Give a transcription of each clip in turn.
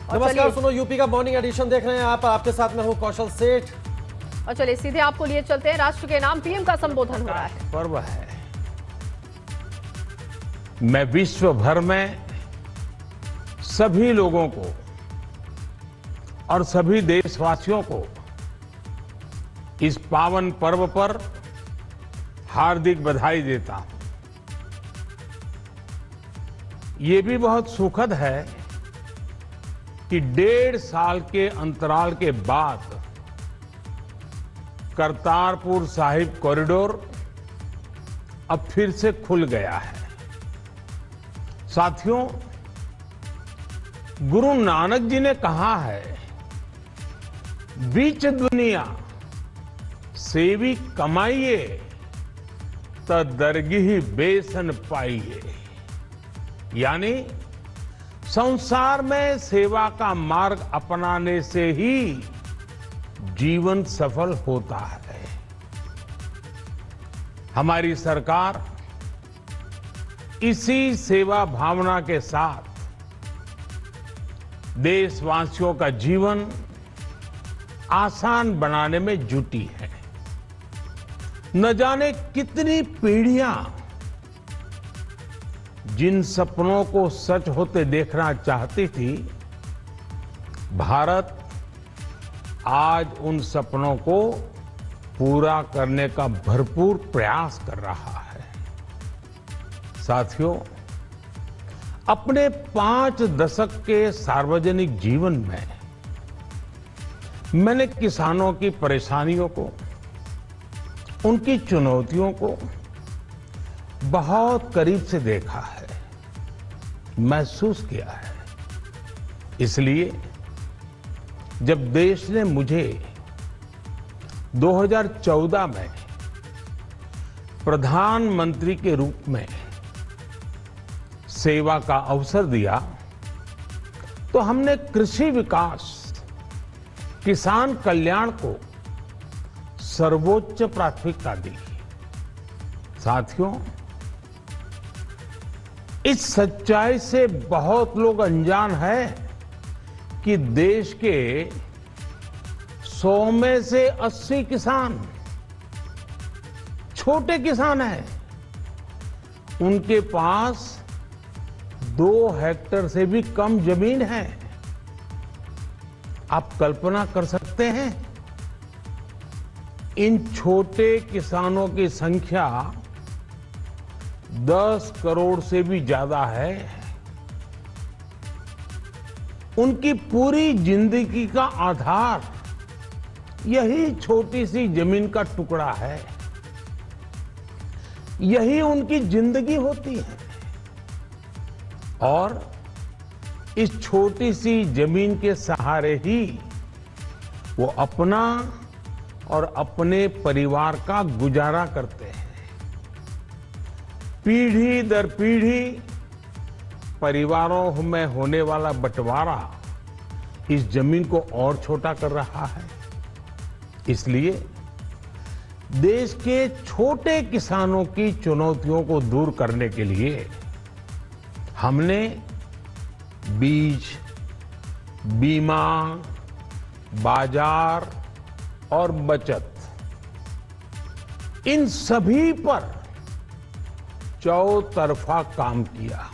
नमस्कार, सुनो यूपी का मॉर्निंग एडिशन देख रहे हैं आप। आपके साथ मैं हूं कौशल सेठ। और चलिए सीधे आपको लिए चलते हैं। राष्ट्र के नाम पीएम का संबोधन हो रहा है। पर्व है। मैं विश्व भर में सभी लोगों को और सभी देशवासियों को इस पावन पर्व पर हार्दिक बधाई देता हूं। ये भी बहुत सुखद है कि 1.5 साल के अंतराल के बाद करतारपुर साहिब कॉरिडोर अब फिर से खुल गया है। साथियों, गुरु नानक जी ने कहा है, बीच दुनिया सेवी कमाइए त दरगिही बेसन पाइए। यानी संसार में सेवा का मार्ग अपनाने से ही जीवन सफल होता है। हमारी सरकार इसी सेवा भावना के साथ देशवासियों का जीवन आसान बनाने में जुटी है। न जाने कितनी पीढ़ियां जिन सपनों को सच होते देखना चाहती थी, भारत आज उन सपनों को पूरा करने का भरपूर प्रयास कर रहा है। साथियों, अपने 5 दशक के सार्वजनिक जीवन में मैंने किसानों की परेशानियों को, उनकी चुनौतियों को बहुत करीब से देखा है, महसूस किया है। इसलिए जब देश ने मुझे 2014 में प्रधानमंत्री के रूप में सेवा का अवसर दिया, तो हमने कृषि विकास, किसान कल्याण को सर्वोच्च प्राथमिकता दी। साथियों, इस सच्चाई से बहुत लोग अनजान हैं कि देश के 100 में से 80 किसान छोटे किसान हैं। उनके पास 2 हेक्टेयर से भी कम जमीन है। आप कल्पना कर सकते हैं, इन छोटे किसानों की संख्या 10 करोड़ से भी ज्यादा है। उनकी पूरी जिंदगी का आधार यही छोटी सी जमीन का टुकड़ा है। यही उनकी जिंदगी होती है। और इस छोटी सी जमीन के सहारे ही वो अपना और अपने परिवार का गुजारा करते हैं। पीढ़ी दर पीढ़ी परिवारों में होने वाला बंटवारा इस जमीन को और छोटा कर रहा है। इसलिए देश के छोटे किसानों की चुनौतियों को दूर करने के लिए हमने बीज, बीमा, बाजार और बचत, इन सभी पर चौतरफा काम किया।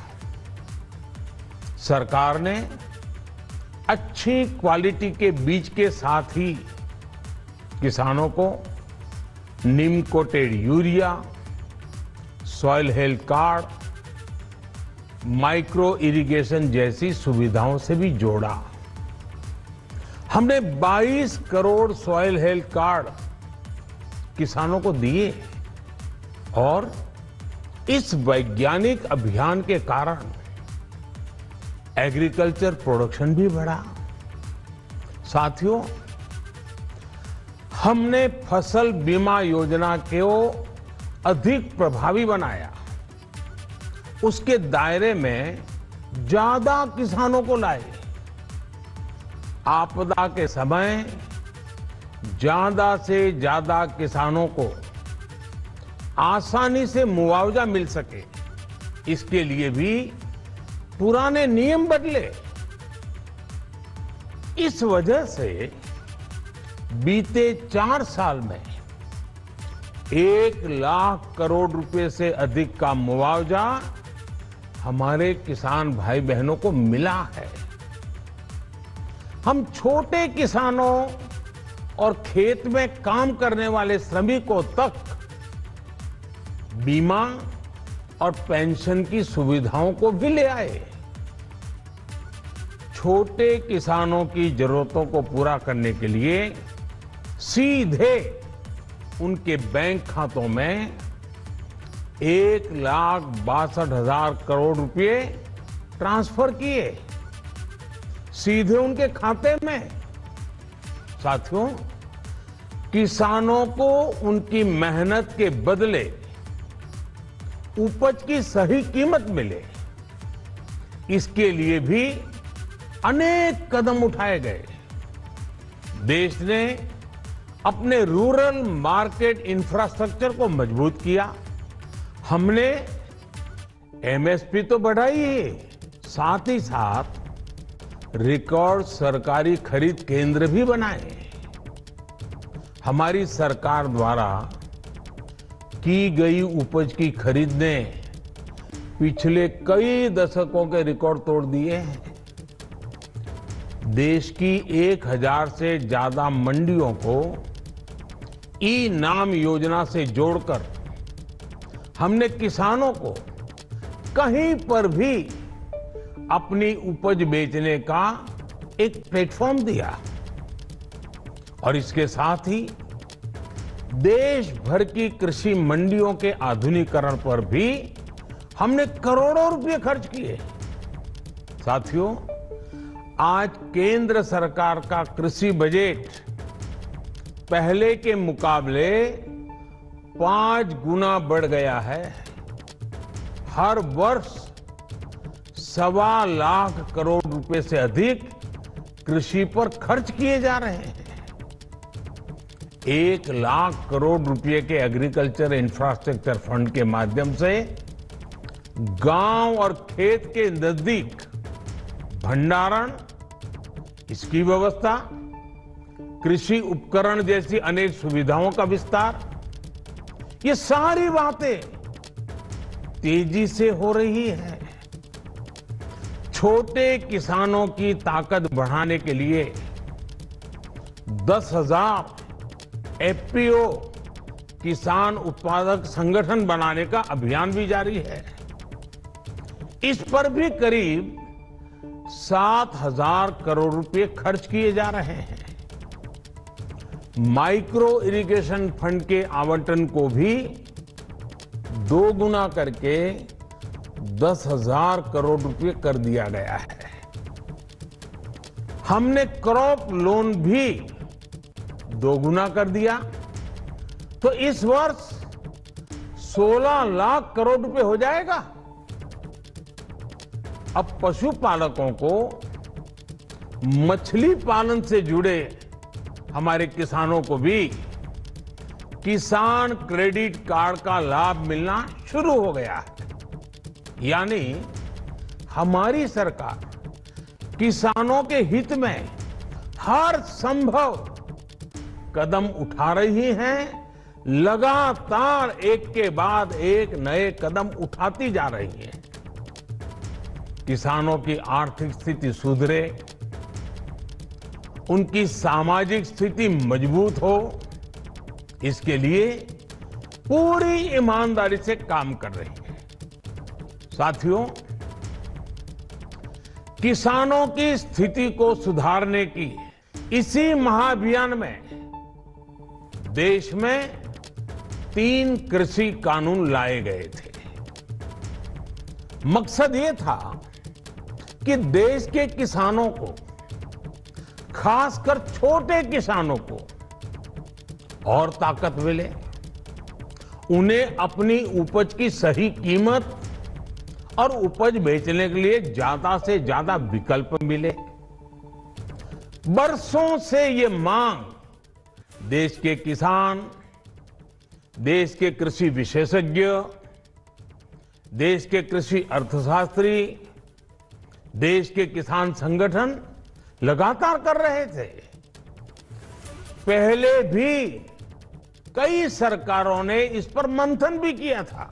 सरकार ने अच्छी क्वालिटी के बीज के साथ ही किसानों को neem coated urea, soil health card, micro irrigation जैसी सुविधाओं से भी जोड़ा। हमने 22 करोड़ सॉइल हेल्थ कार्ड किसानों को दिए और इस वैज्ञानिक अभियान के कारण एग्रीकल्चर प्रोडक्शन भी बढ़ा। साथियों, हमने फसल बीमा योजना को अधिक प्रभावी बनाया। उसके दायरे में ज्यादा किसानों को लाए। आपदा के समय ज्यादा से ज्यादा किसानों को आसानी से मुआवजा मिल सके, इसके लिए भी पुराने नियम बदले। इस वजह से बीते 4 साल में 1 लाख करोड़ रुपए से अधिक का मुआवजा हमारे किसान भाई बहनों को मिला है। हम छोटे किसानों और खेत में काम करने वाले श्रमिकों तक बीमा और पेंशन की सुविधाओं को भी ले आए। छोटे किसानों की जरूरतों को पूरा करने के लिए सीधे उनके बैंक खातों में 1,62,000 करोड़ रुपए ट्रांसफर किए, सीधे उनके खाते में। साथियों, किसानों को उनकी मेहनत के बदले उपज की सही कीमत मिले, इसके लिए भी अनेक कदम उठाए गए। देश ने अपने रूरल मार्केट इंफ्रास्ट्रक्चर को मजबूत किया। हमने एमएसपी तो बढ़ाई ही, साथ ही साथ रिकॉर्ड सरकारी खरीद केंद्र भी बनाए। हमारी सरकार द्वारा की गई उपज की खरीद ने पिछले कई दशकों के रिकॉर्ड तोड़ दिए हैं। देश की 1000 से ज्यादा मंडियों को ई नाम योजना से जोड़कर हमने किसानों को कहीं पर भी अपनी उपज बेचने का एक प्लेटफॉर्म दिया और इसके साथ ही देश भर की कृषि मंडियों के आधुनिकीकरण पर भी हमने करोड़ों रुपए खर्च किए। साथियों, आज केंद्र सरकार का कृषि बजट पहले के मुकाबले 5 गुना बढ़ गया है। हर वर्ष 1.25 लाख करोड़ रुपए से अधिक कृषि पर खर्च किए जा रहे हैं। 1 लाख करोड़ रुपए के एग्रीकल्चर इंफ्रास्ट्रक्चर फंड के माध्यम से गांव और खेत के नजदीक भंडारण, इसकी व्यवस्था, कृषि उपकरण जैसी अनेक सुविधाओं का विस्तार, ये सारी बातें तेजी से हो रही है। छोटे किसानों की ताकत बढ़ाने के लिए 10,000 एफपीओ किसान उत्पादक संगठन बनाने का अभियान भी जारी है। इस पर भी करीब 7,000 करोड़ रुपए खर्च किए जा रहे हैं। माइक्रो इरिगेशन फंड के आवंटन को भी 2 गुना करके 10,000 करोड़ रुपए कर दिया गया है। हमने क्रॉप लोन भी 2 गुना कर दिया, तो इस वर्ष 16 लाख करोड़ रुपए हो जाएगा। अब पशुपालकों को मछली पालन से जुड़े हमारे किसानों को भी किसान क्रेडिट कार्ड का लाभ मिलना शुरू हो गया है। यानी हमारी सरकार किसानों के हित में हर संभव कदम उठा रही है, लगातार एक के बाद एक नए कदम उठाती जा रही है। किसानों की आर्थिक स्थिति सुधरे, उनकी सामाजिक स्थिति मजबूत हो, इसके लिए पूरी ईमानदारी से काम कर रही है। साथियों, किसानों की स्थिति को सुधारने की इसी महाअभियान में देश में 3 कृषि कानून लाए गए थे। मकसद ये था कि देश के किसानों को, खासकर छोटे किसानों को और ताकत मिले, उन्हें अपनी उपज की सही कीमत और उपज बेचने के लिए ज्यादा से ज्यादा विकल्प मिले। बरसों से ये मांग देश के किसान, देश के कृषि विशेषज्ञ, देश के कृषि अर्थशास्त्री, देश के किसान संगठन लगातार कर रहे थे। पहले भी कई सरकारों ने इस पर मंथन भी किया था।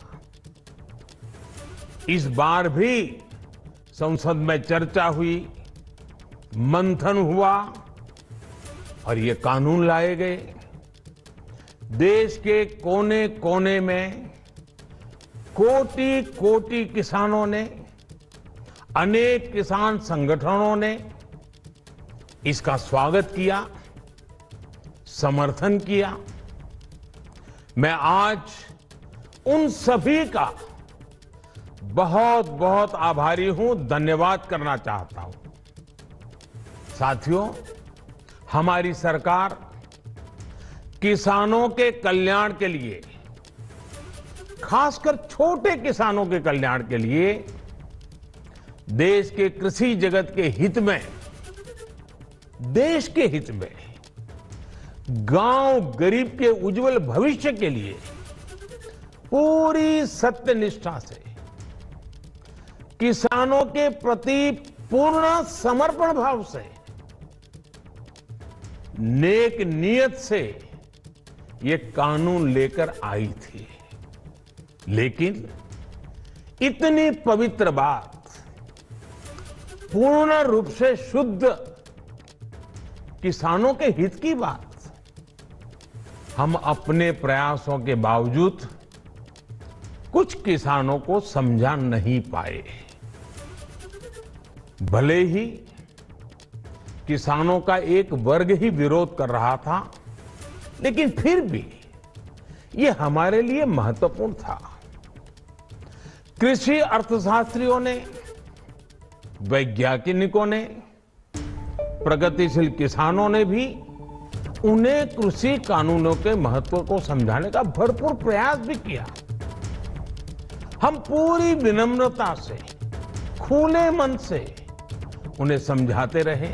इस बार भी संसद में चर्चा हुई, मंथन हुआ और ये कानून लाए गए। देश के कोने कोने में कोटि कोटि किसानों ने, अनेक किसान संगठनों ने इसका स्वागत किया, समर्थन किया। मैं आज उन सभी का बहुत बहुत आभारी हूं, धन्यवाद करना चाहता हूं। साथियों, हमारी सरकार किसानों के कल्याण के लिए, खासकर छोटे किसानों के कल्याण के लिए, देश के कृषि जगत के हित में, देश के हित में, गांव गरीब के उज्जवल भविष्य के लिए पूरी सत्यनिष्ठा से, किसानों के प्रति पूर्ण समर्पण भाव से, नेक नियत से ये कानून लेकर आई थी। लेकिन इतनी पवित्र बात, पूर्ण रूप से शुद्ध किसानों के हित की बात, हम अपने प्रयासों के बावजूद कुछ किसानों को समझा नहीं पाए। भले ही किसानों का एक वर्ग ही विरोध कर रहा था, लेकिन फिर भी ये हमारे लिए महत्वपूर्ण था। कृषि अर्थशास्त्रियों ने, वैज्ञानिकों ने, प्रगतिशील किसानों ने भी उन्हें कृषि कानूनों के महत्व को समझाने का भरपूर प्रयास भी किया। हम पूरी विनम्रता से, खुले मन से उन्हें समझाते रहे।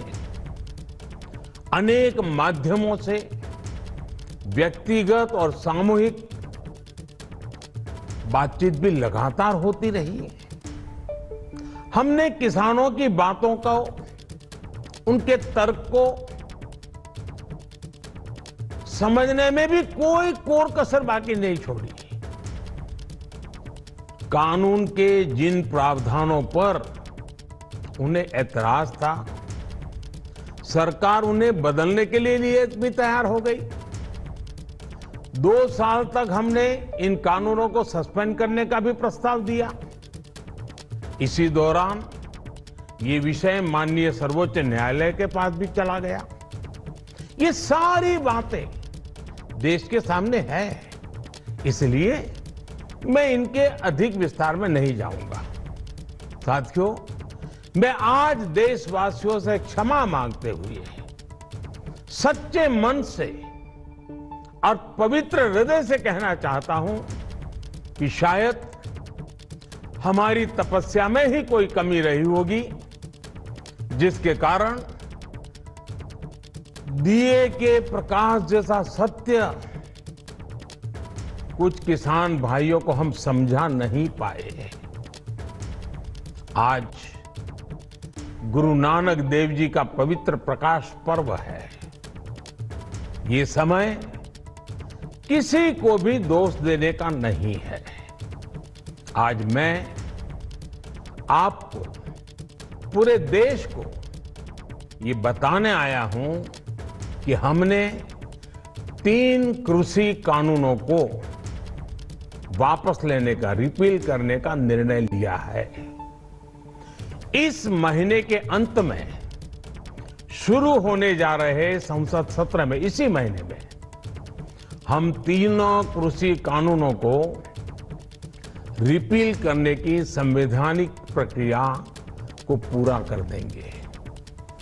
अनेक माध्यमों से व्यक्तिगत और सामूहिक बातचीत भी लगातार होती रही। हमने किसानों की बातों को, उनके तर्क को समझने में भी कोई कोर कसर बाकी नहीं छोड़ी। कानून के जिन प्रावधानों पर उन्हें ऐतराज था, सरकार उन्हें बदलने के लिए भी तैयार हो गई। 2 साल तक हमने इन कानूनों को सस्पेंड करने का भी प्रस्ताव दिया। इसी दौरान ये विषय माननीय सर्वोच्च न्यायालय के पास भी चला गया। ये सारी बातें देश के सामने है, इसलिए मैं इनके अधिक विस्तार में नहीं जाऊंगा। साथियों, मैं आज देशवासियों से क्षमा मांगते हुए सच्चे मन से और पवित्र हृदय से कहना चाहता हूं कि शायद हमारी तपस्या में ही कोई कमी रही होगी, जिसके कारण दिए के प्रकाश जैसा सत्य कुछ किसान भाइयों को हम समझा नहीं पाए। आज गुरु नानक देव जी का पवित्र प्रकाश पर्व है। ये समय किसी को भी दोष देने का नहीं है। आज मैं आपको, पूरे देश को ये बताने आया हूं कि हमने 3 कृषि कानूनों को वापस लेने का, रिपील करने का निर्णय लिया है। इस महीने के अंत में शुरू होने जा रहे संसद सत्र में, इसी महीने में, हम 3 कृषि कानूनों को रिपील करने की संवैधानिक प्रक्रिया को पूरा कर देंगे।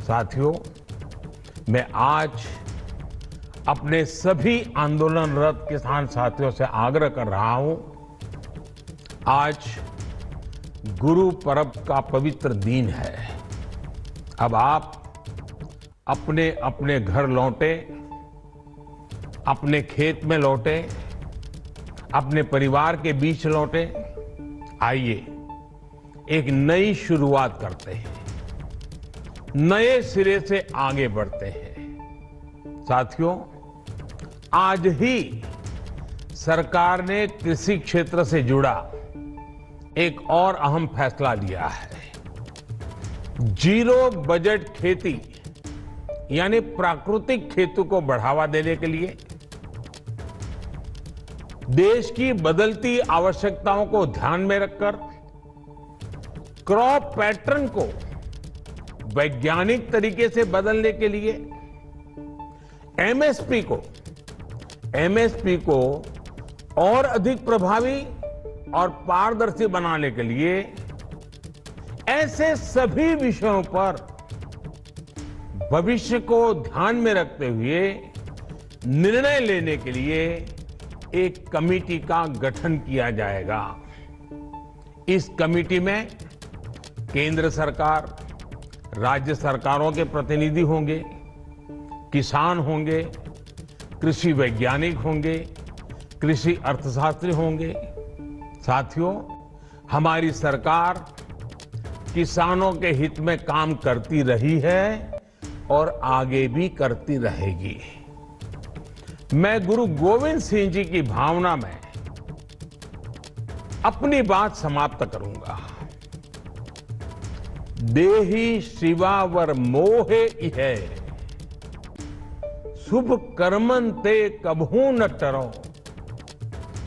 साथियों, मैं आज अपने सभी आंदोलनरत किसान साथियों से आग्रह कर रहा हूं, आज गुरु पर्व का पवित्र दिन है। अब आप अपने अपने घर लौटे, अपने खेत में लौटे, अपने परिवार के बीच लौटे। आइए एक नई शुरुआत करते हैं। नए सिरे से आगे बढ़ते हैं। साथियों, आज ही सरकार ने कृषि क्षेत्र से जुड़ा एक और अहम फैसला लिया है। जीरो बजट खेती यानी प्राकृतिक खेती को बढ़ावा देने के लिए देश की बदलती आवश्यकताओं को ध्यान में रखकर क्रॉप पैटर्न को वैज्ञानिक तरीके से बदलने के लिए एमएसपी को और अधिक प्रभावी और पारदर्शी बनाने के लिए ऐसे सभी विषयों पर भविष्य को ध्यान में रखते हुए निर्णय लेने के लिए एक कमेटी का गठन किया जाएगा। इस कमेटी में केंद्र सरकार, राज्य सरकारों के प्रतिनिधि होंगे, किसान होंगे, कृषि वैज्ञानिक होंगे, कृषि अर्थशास्त्री होंगे। साथियों, हमारी सरकार किसानों के हित में काम करती रही है और आगे भी करती रहेगी। मैं गुरु गोविंद सिंह जी की भावना में अपनी बात समाप्त करूंगा। देहि शिवावर मोहे इहे, शुभ कर्मन ते कबहू न टरो।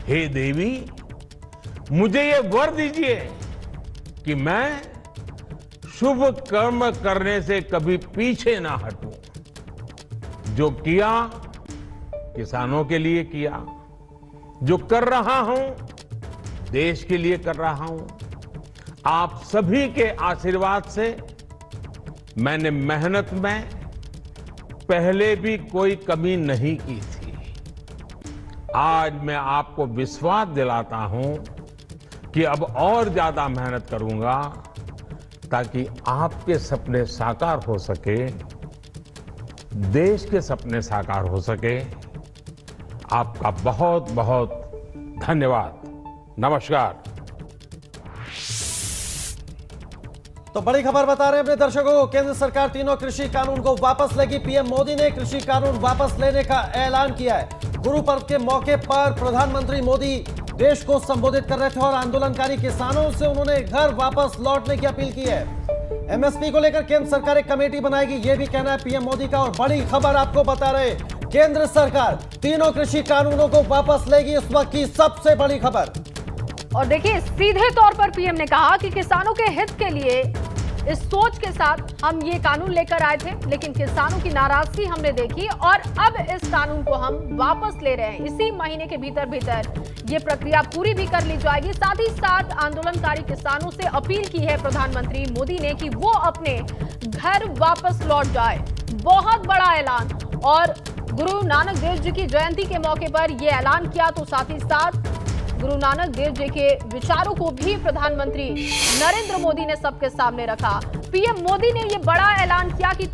हे देवी, मुझे ये वर दीजिए कि मैं शुभ कर्म करने से कभी पीछे ना हटूं। जो किया किसानों के लिए किया, जो कर रहा हूं देश के लिए कर रहा हूं। आप सभी के आशीर्वाद से मैंने मेहनत में पहले भी कोई कमी नहीं की थी। आज मैं आपको विश्वास दिलाता हूं कि अब और ज्यादा मेहनत करूंगा ताकि आपके सपने साकार हो सके, देश के सपने साकार हो सके। आपका बहुत बहुत धन्यवाद। नमस्कार। तो बड़ी खबर बता रहे हैं अपने दर्शकों को, केंद्र सरकार तीनों कृषि कानून को वापस लेगी। पीएम मोदी ने कृषि कानून वापस लेने का ऐलान किया है। गुरु पर्व के मौके पर प्रधानमंत्री मोदी देश को संबोधित कर रहे थे और आंदोलनकारी किसानों से उन्होंने घर वापस लौटने की अपील की है। एमएसपी को लेकर केंद्र सरकार एक कमेटी बनाएगी, यह भी कहना है पीएम मोदी का। और बड़ी खबर आपको बता रहे, केंद्र सरकार तीनों कृषि कानूनों को वापस लेगी, इस वक्त की सबसे बड़ी खबर। और देखिए, सीधे तौर पर पीएम ने कहा कि किसानों के हित के लिए इस सोच के साथ हम ये कानून लेकर आए थे, लेकिन किसानों की नाराजगी हमने देखी और अब इस कानून को हम वापस ले रहे हैं। इसी महीने के भीतर ये प्रक्रिया पूरी भी कर ली जाएगी। साथ ही साथ आंदोलनकारी किसानों से अपील की है प्रधानमंत्री मोदी ने कि वो अपने घर वापस लौट जाए। बहुत बड़ा ऐलान। और गुरु नानक देव जी की जयंती के मौके पर यह ऐलान किया, तो साथ ही साथ गुरु नानक देव जी के विचारों को भी प्रधानमंत्री नरेंद्र मोदी ने सबके सामने रखा। पीएम मोदी ने यह बड़ा ऐलान किया कि